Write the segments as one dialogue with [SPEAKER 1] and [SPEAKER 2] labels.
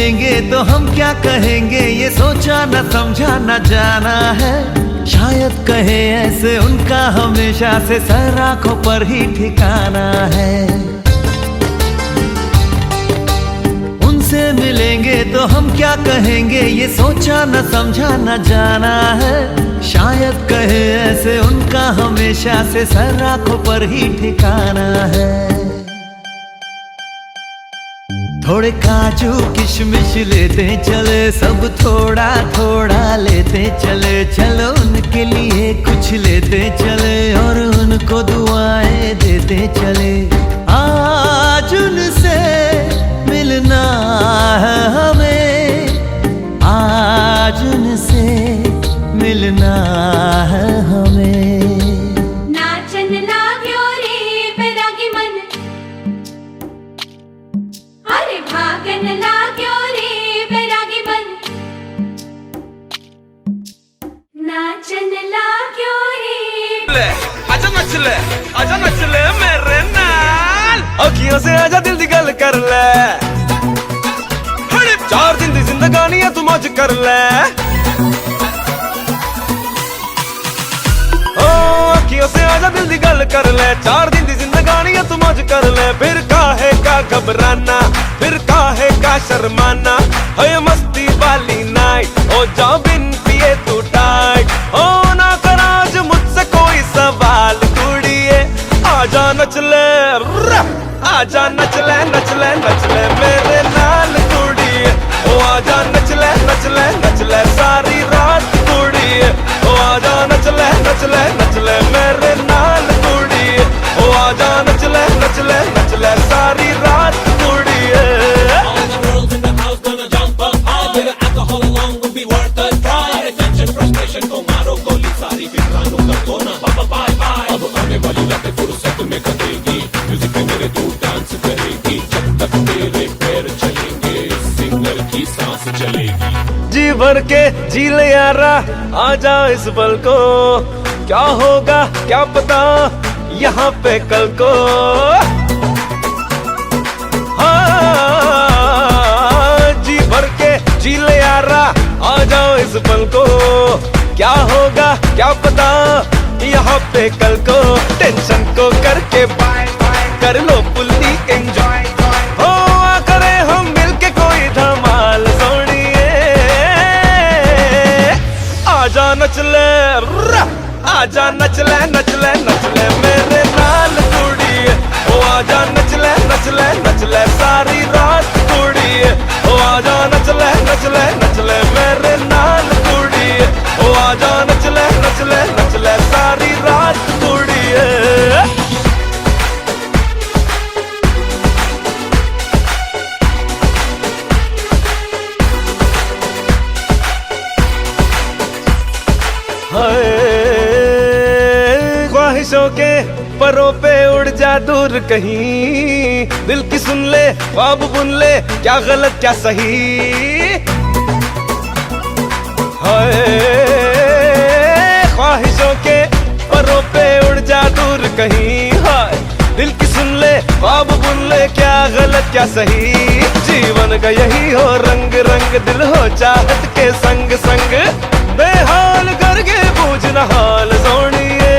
[SPEAKER 1] मिलेंगे तो हम क्या कहेंगे, ये सोचा न समझा न जाना है। शायद कहे ऐसे उनका हमेशा से सर आंखों पर ही ठिकाना है। उनसे मिलेंगे तो हम क्या कहेंगे, ये सोचा न समझा न जाना है। शायद कहे ऐसे उनका हमेशा से सर आंखों पर ही ठिकाना है। थोड़े काजू किशमिश लेते चले, सब थोड़ा थोड़ा लेते चले। चलो उनके लिए कुछ लेते चले और उनको दुआएं देते चले। आज उनसे मिलना है हमें, आज उनसे मिलना है हमें।
[SPEAKER 2] नाचन लाग्यो रे बैरागी मन, अरे भागन लाग्यो रे बैरागी मन। नाचन लाग्यो रे,
[SPEAKER 3] आजा नच ले मेरे नाल। अखियों से आजा दिल दी गल कर ले, 4 दिन दी जिंदगानी है तू मौज कर ले। अखियों से आजा दिल दी गल कर ले, 4 दिन दी जिंदगानी है तू मौज कर ले। फिर काहे का घबराना, फिर काहे का शर्माना। है मस्ती वाली नाइट, ओ जा बिन पिए तू टाइट। ओ ना कर आज मुझसे कोई सवाल कुड़िए, आजा नच ले, आजा नच ले नच ले नच ले मेरे नाल कुड़िए। ओ आजा नच ले नच ले नच ले सारी रात कुड़िए। ओ आजा नच ले नच ले नच ले मेरे नाल कुड़िए। ओ आजा नच ले नच ले नच ले सारी रात कुड़िए।
[SPEAKER 4] All the girls in the house gonna jump up high, bit of alcohol along will be worth a try. Tension frustration को मारो गोली, सारी फिक्रानों कर दो ना bye bye। अब आने वाली रातें फुर्सत में कटेगी, म्यूजिक पे मेरे तू डांस करेगी। जब तक तेरे पैर चलेंगे, सिंगर की सांस चलेगी।
[SPEAKER 3] जी भर के जी ले यारा, आजा इस पल को। क्या होगा क्या पता यहाँ पे कल को। हाँ जी भर के जी ले यारा, आ जाओ इस पल को। क्या होगा क्या पता यहाँ पे कल को। टेंशन को करके बाय बाय कर लो फुल्ली एंजॉय। हो करे हम मिलके कोई धमाल सोनिए। आजा नच ले, आजा नच ले नच ले नच ले मेरे नाल कुड़िए। ओ आजा नच ले नच ले नच ले सारी रात कुड़िए। ओ आजा नच ले नच ले नच ले मेरे नाल कुड़िए। ओ आजा नच ले नच ले नच ले सारी रात कुड़िए। ख्वाहिशों के परों पे उड़ जा दूर कहीं। दिल की सुन ले ख्वाब बुन ले, क्या गलत क्या सही। हाय ख्वाहिशों के परों पे उड़ जा दूर कहीं। हाय दिल की सुन ले ख्वाब बुन ले, क्या गलत क्या सही। जीवन का यही हो रंग रंग, दिल हो चाहत के संग संग। बेहाल करके पूछना हाल सोनिए।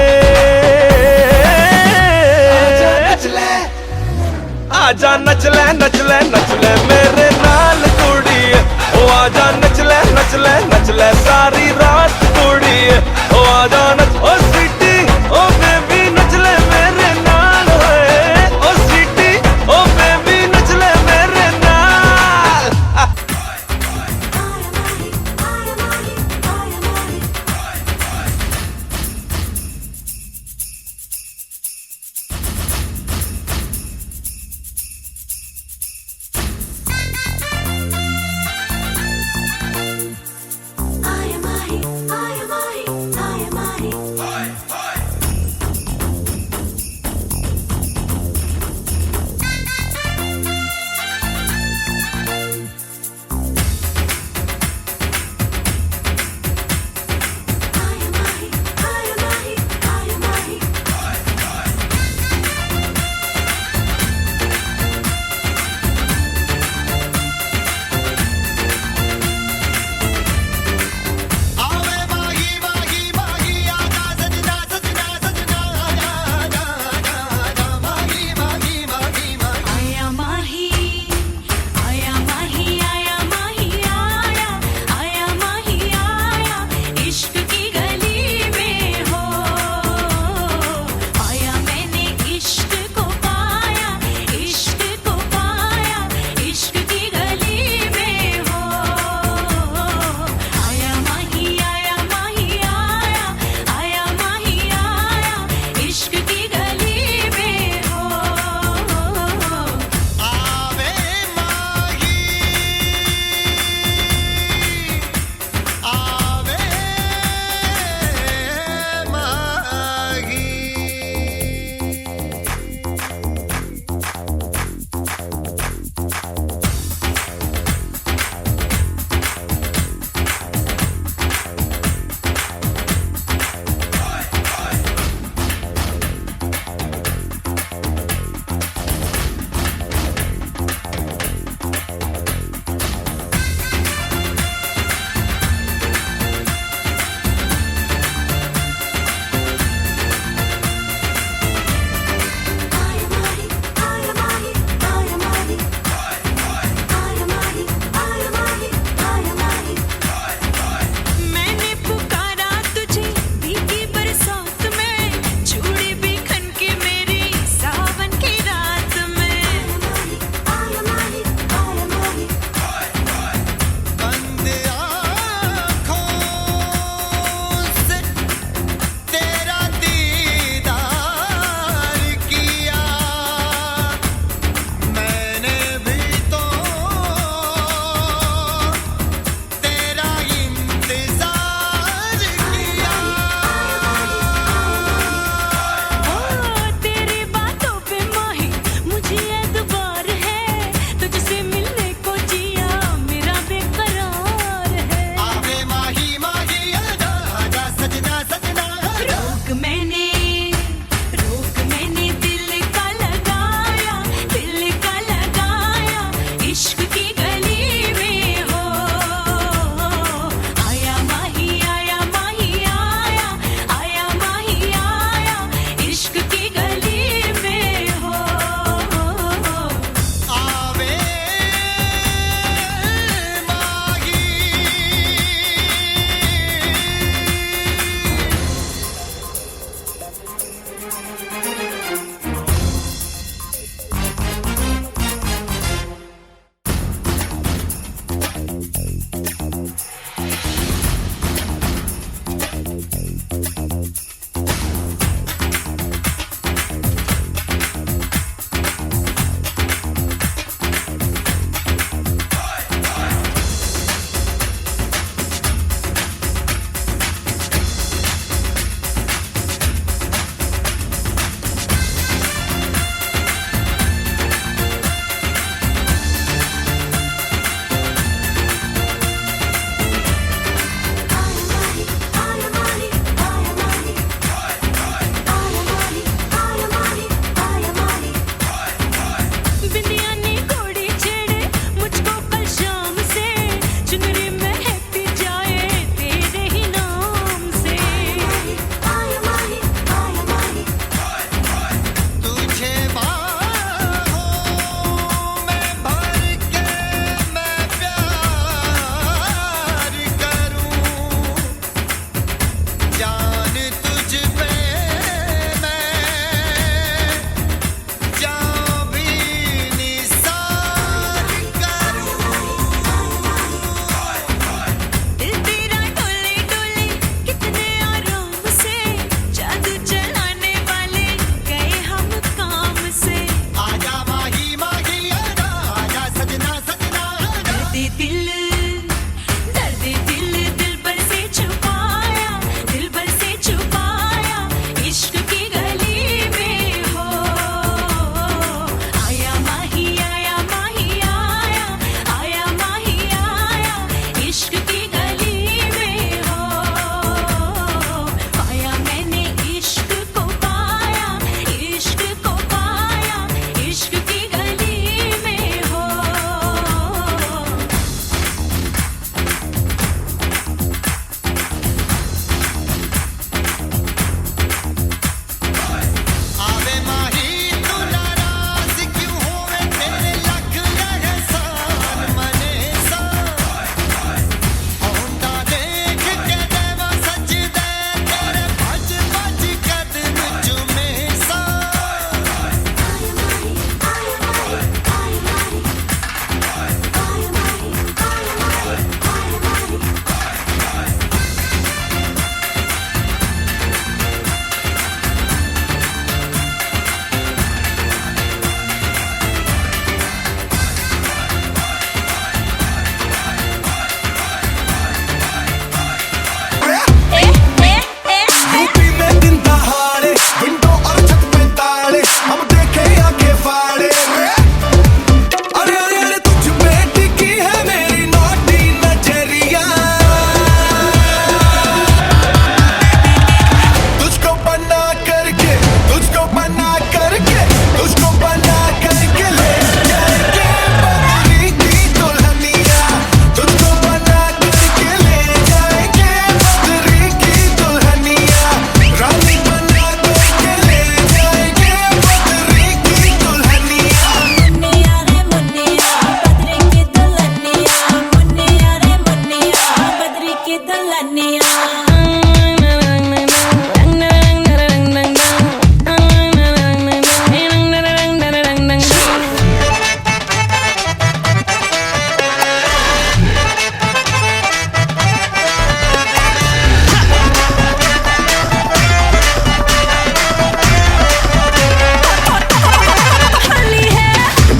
[SPEAKER 3] आजा नच ले नच ले नच ले मेरे नाल कुड़िए। ओ आजा नच ले नच ले नच ले सारी रात कुड़िए। ओ आजा नच ओ स्वीटी ओ बेबी नच ले मेरे नाल। ओ स्वीटी ओ बेबी नच ले मेरे नाल।
[SPEAKER 2] I am Mahi, I am Mahi, I am Mahi।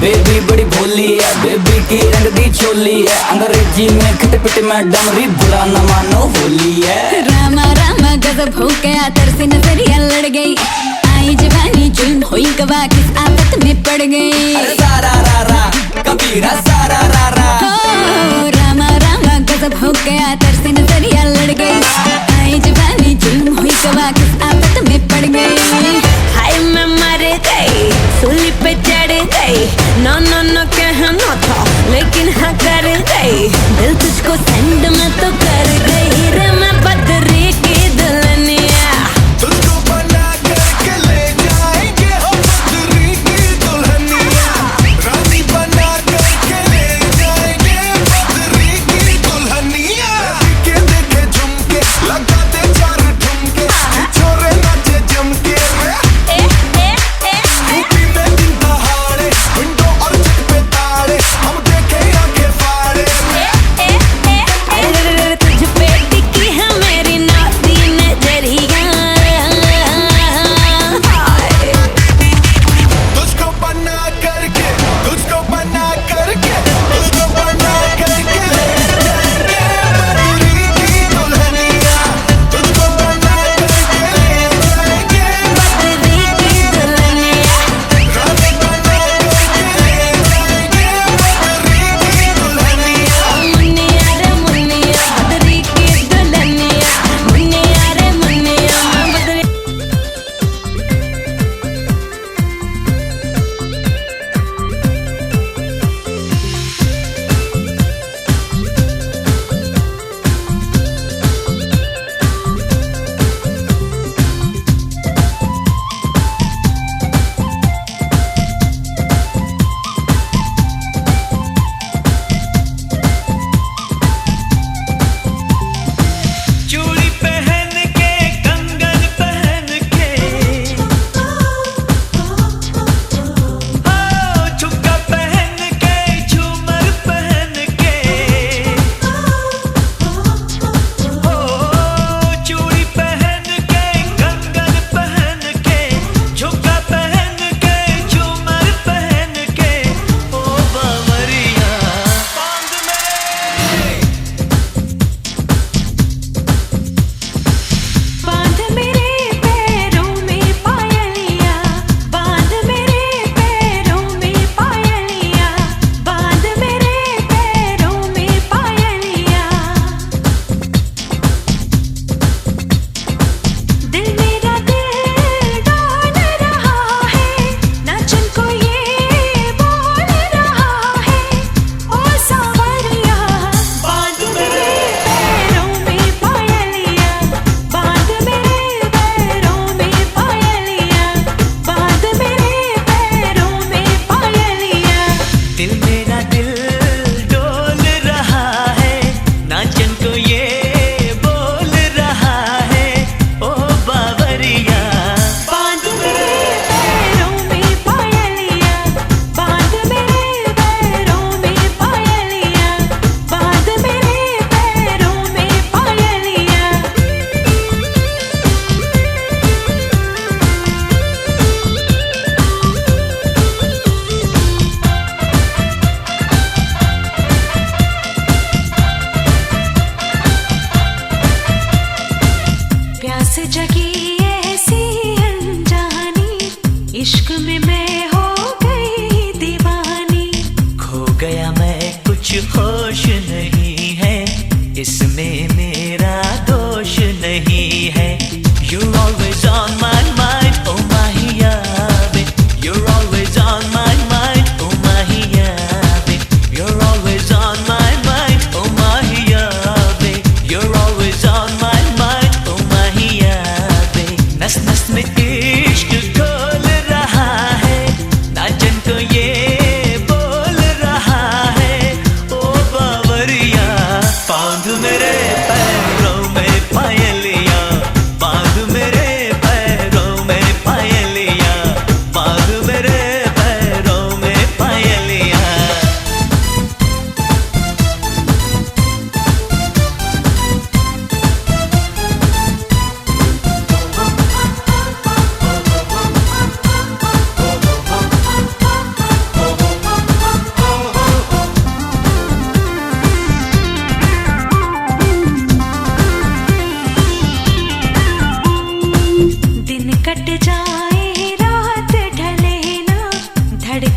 [SPEAKER 5] Baby बड़ी भोली है, बेबी की रंग दी चोली है, अंग्रेजी में खिट-पिट में डमरी, बुरा न मानो होली है।
[SPEAKER 6] रामा रामा गजब हो गया, तरसे नजरिया लड़ गई, आई जवानी जुल्म हुई गवा, किस आफत में पड़ गई।
[SPEAKER 5] अरे सारा रा रा कबीरा सारा रा रा।
[SPEAKER 6] हो रामा रामा गजब हो गया, तरसे नजरिया लड़ गई, आई जवानी जुल्म हुई गवा, किस आफत में पड़ गई। हाय मैं मर गई, सूली पे चढ़ गई, नो नो नो कहना था लेकिन हाँ कर गई, दिल तुझको सेंड में तो कर गई रे मैं बदरी की दुल्हनिया।
[SPEAKER 7] तुझको बना करके ले जाएंगे हम बदरी की दुल्हनिया, रानी बना करके ले जाएंगे बदरी की दुल्हनिया। देखे देखे झुमके लगा दे चार ठुमके,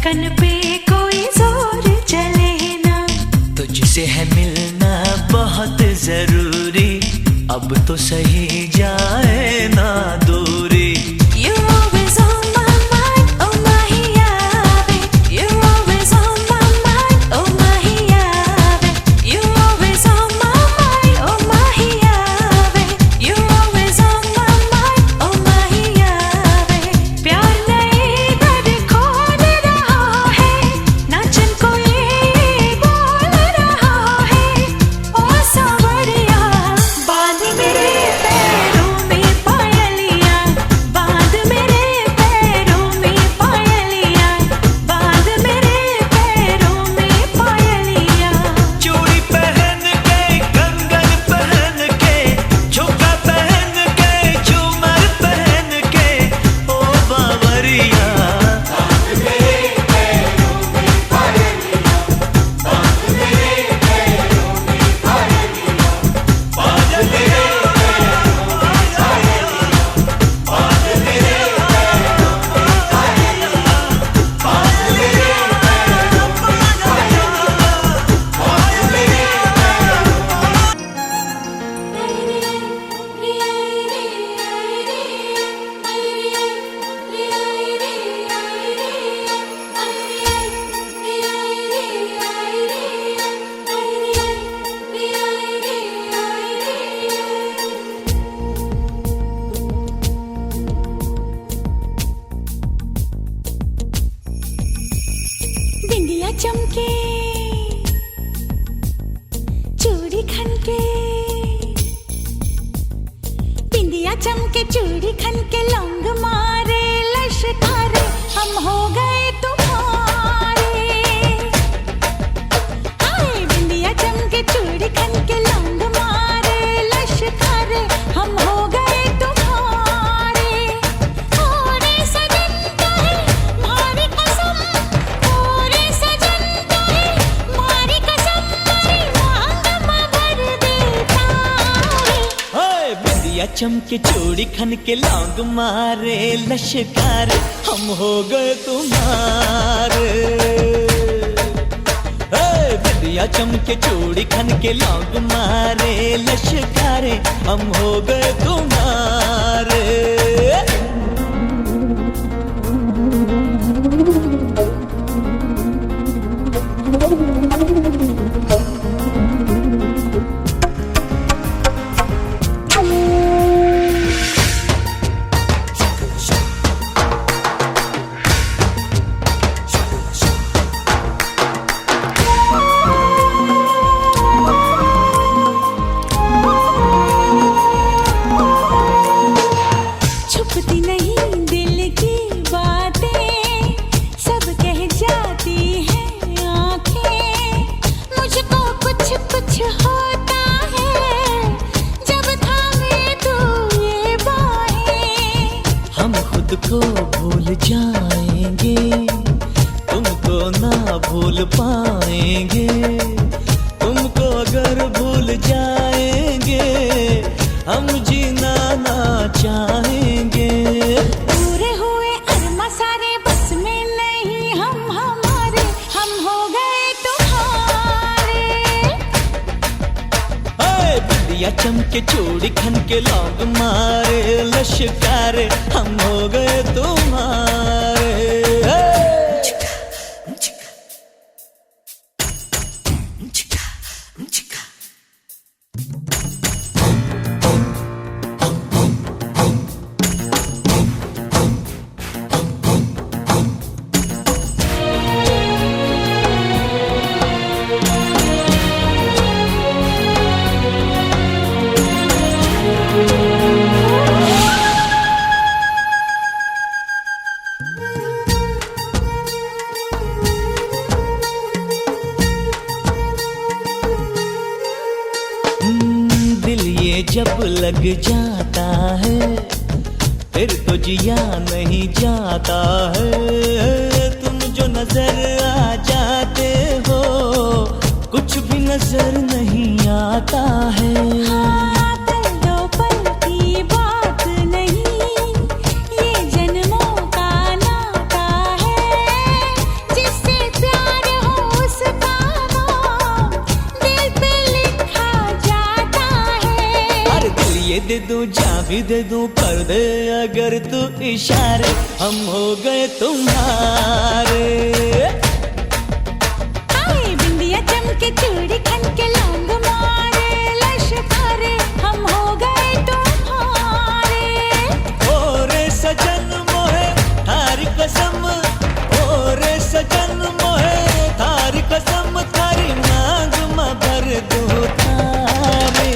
[SPEAKER 8] धड़कन पे कोई जोर चले ना।
[SPEAKER 1] तुझसे है मिलना बहुत जरूरी, अब तो सही जाए ना दूरी।
[SPEAKER 8] You always on my mind, oh Mahiyaave. You always on my mind, oh Mahiyaave. You always on my mind, oh Mahiyaave. You always on my mind, oh Mahiyaave. प्यार नए दर खोल रहा है, नाचन को ये बोल रहा है। ओ सावरिया, बांध मेरे पैरों में पायलियां, बांध मेरे पैरों में पायलियां, बांध मेरे पैरों में पायलियां।
[SPEAKER 1] चूड़ी पहन के, कंगन पहन के, झुमका पहन के, झूमर पहन के, ओ बावरिया।
[SPEAKER 8] बिंदिया चमके, चूड़ी खनके, बिंदिया चमके, चूड़ी खनके, लौंग मारे लश्कारे, हम हो गए तुम्हारे। हाय बिंदिया चमके, चूड़ी खनके, लौंग मारे लश्कारे, हम हो गए तुम्हारे। ओरे सजन कहे मारी कसम, ओरे सजन कहे मारी कसम, मेरी मांग भर देता रे।
[SPEAKER 1] हाय बिंदिया चमके, चूड़ी खन के, लौंग मारे लश्कारे, हम हो गए तुम्हारे। हाय बिंदिया चमके, चूड़ी खन के, लौंग मारे लश्कारे, हम हो गए तुम्हारे।
[SPEAKER 8] छुपती नहीं दिल की बातें, सब कह जाती हैं आंखें। मुझको कुछ कुछ होता है, जब थामे तू ये बाहें।
[SPEAKER 1] हम खुद को भूल जाएंगे, तुमको ना भूल पाएंगे। तुमको अगर भूल जाएंगे, हम जीना ना चाहेंगे।
[SPEAKER 8] पूरे हुए अरमा सारे बस में नहीं, हम हमारे, हम हो गए तुम्हारे।
[SPEAKER 1] हाय बिंदिया चमके, चूड़ी खन के, लौंग मारे लश्कारे, हम हो गए तुम्हारे। जब लग जाता है, फिर तो जिया नहीं जाता है। तुम जो नजर आ जाते हो, कुछ भी नजर नहीं आता है।
[SPEAKER 8] हाँ, पल दो पल की बात नहीं, ये जन्मों का नाता है।
[SPEAKER 1] ये दे दूं जा भी दे दूं कर दे अगर तू इशारे, हम हो गए तुम्हारे।
[SPEAKER 6] हाय बिंदिया चमके चूड़ी खन के लौंग मारे लश्कारे, हम हो गए तुम्हारे।
[SPEAKER 1] ओ रे सजन मोहे थारी कसम, ओ रे सजन मोहे थारी कसम, थारी मांग में भर दूं थारे।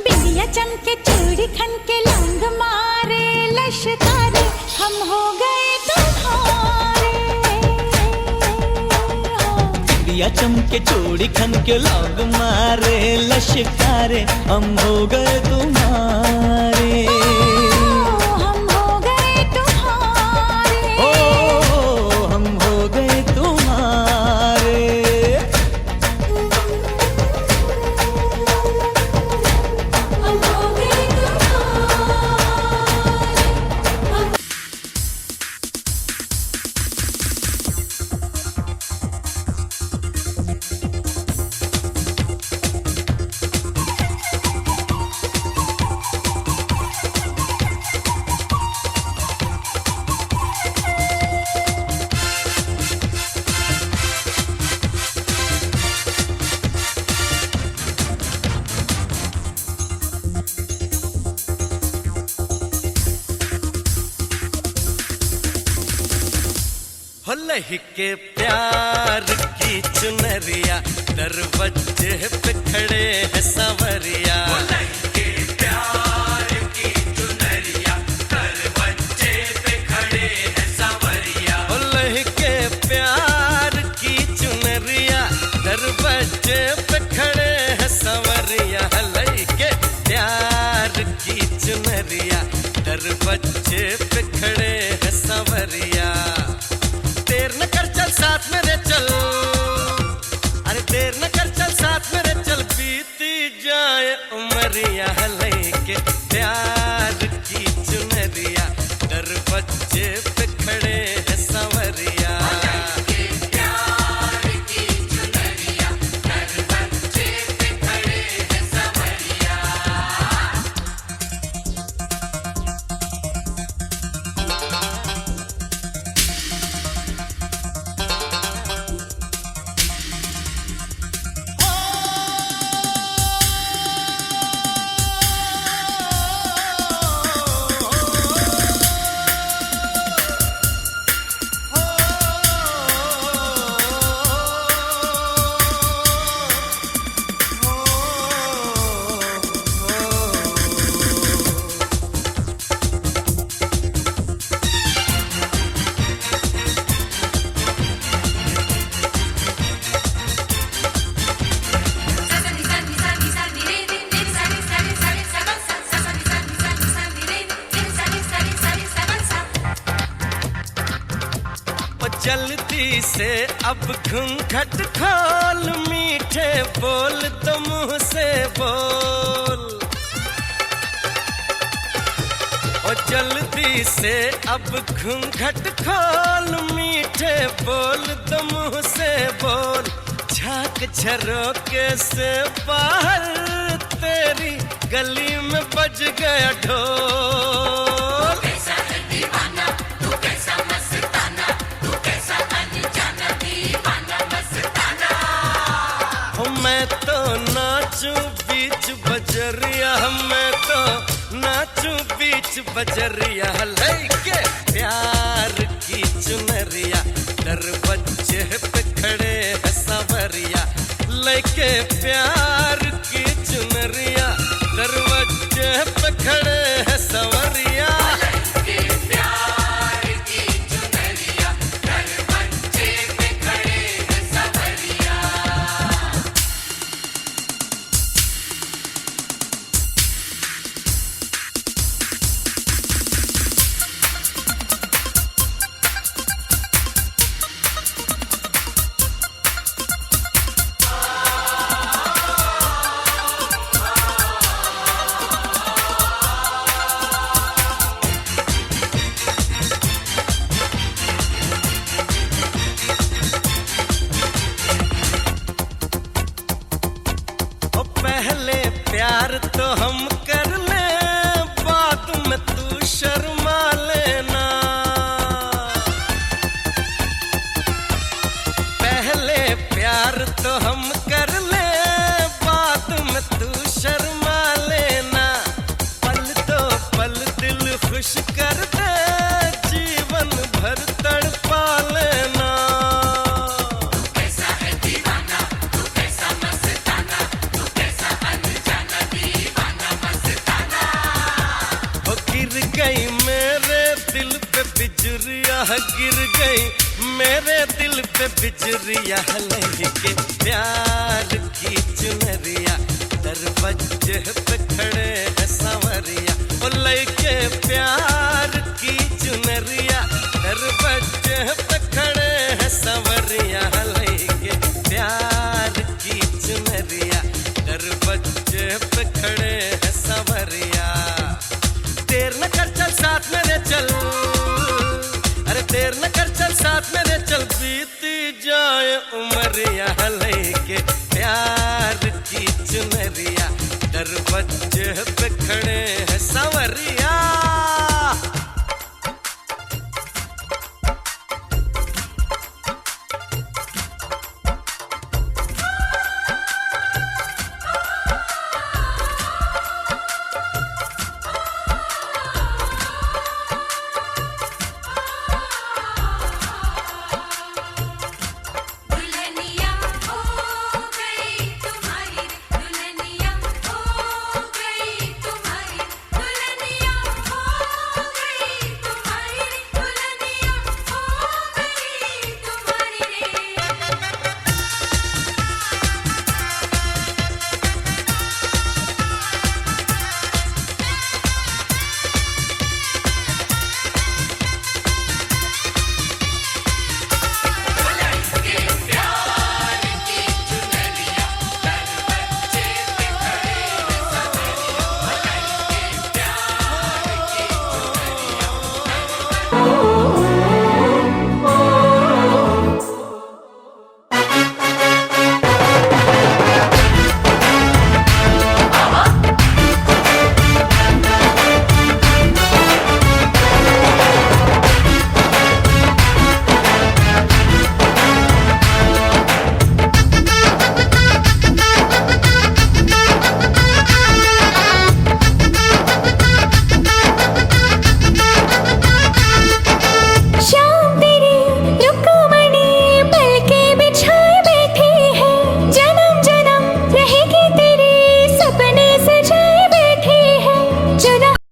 [SPEAKER 6] बिंदिया चमके चूड़ी खन के लौंग मारे लश्कारे, हम हो गए तुम्हारे।
[SPEAKER 1] बिंदिया चमके चूड़ी खन के लौंग मारे लश्कारे, हम हो गए तुम्हारे।
[SPEAKER 6] हम हो गए तुम्हारे।
[SPEAKER 1] ओ हम हो गए तुम्हारे।
[SPEAKER 6] हम हो गए तुम्हारे।
[SPEAKER 1] हो लहके प्यार की चुनरिया, दरवाजे पे खड़े हैं सांवरिया। लहके प्यार की चुनरिया, दरवाजे पे खड़े हैं सांवरिया। लहके प्यार की चुनरिया, दरवाजे पे खड़े हैं सांवरिया। लहके प्यार की चुनरिया, दरवाजे पे खड़े हैं सांवरिया। देर न कर चल साथ मेरे चल, अरे देर न कर चल साथ मेरे चल, बीती जाए उमरिया। लेके प्यार की चुनरिया, दरवाजे पे खड़े हैं सांवरिया। जल्दी से अब घूंघट खोल, मीठे बोल तो मुंह से बोल। ओ जल्दी से अब घूंघट खोल, मीठे बोल तो मुंह से बोल। झांक झरोके से बाहर तेरी गली में बज गया ढोल। कैसा है दीवाना तू, कैसा मस्ताना तू, कैसा अनजाना दीवाना मस्ताना। हो मैं तो नाचूं बीच बजरिया, मैं तो नाचूं बीच बजरिया। लेके प्यार की चुनरिया, दरवाजे पे खड़े हैं सांवरिया। लेके प्यार की चुनरिया, दरवाजे पे खड़े हैं सांवरिया। पहले प्यार तो हम कर ले,
[SPEAKER 3] प्यार तो हम कर ले, बात में तू शर्मा लेना। पल तो पल दिल खुश कर दे, जीवन भर तड़पा लेना। गिर गई मेरे दिल पे बिजरिया, गिर गई मेरे दिल पे बिजरिया, लेके प्यार की चुनरिया, दरवाजे पे खड़े हैं सांवरिया। ओ लेके प्यार की चुनरिया, दरवाजे पे खड़े हैं सांवरिया, लेके प्यार की चुनरिया, दरवाजे पे खड़े हैं सांवरिया। देर न कर चल साथ मेरे चल, अरे देर न कर चल साथ मेरे चल, बीती जाए उमरिया, लेके प्यार की चुनरिया, दरवाजे पे खड़े हैं सांवरिया।